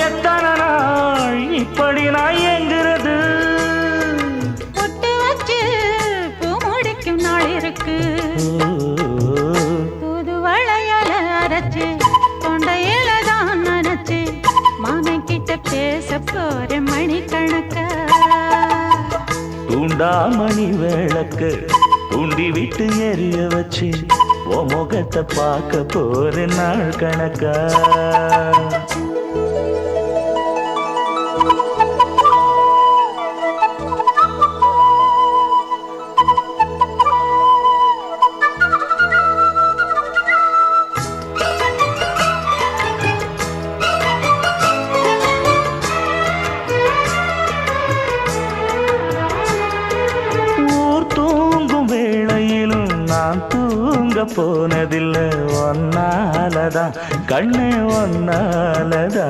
எத்தனை நாள் இப்படி நான் எங்கிறது? பொட்டு வச்சு பூ முடிக்கும் நாள் இருக்கு. புது வளையல அரைச்சு தொண்டையில தான் நினைச்சு மாமன் கிட்ட பேச போற மணிக்கணக்கா. தூண்டாமணி விளக்கு தூண்டி விட்டு எரிய வச்சு ஓ முகத்தை பார்க்க போற நாள் கணக்கா. நான் தூங்க போனதில்லை ஒன்னாலதான் கண்ணே ஒன்னாலதான்.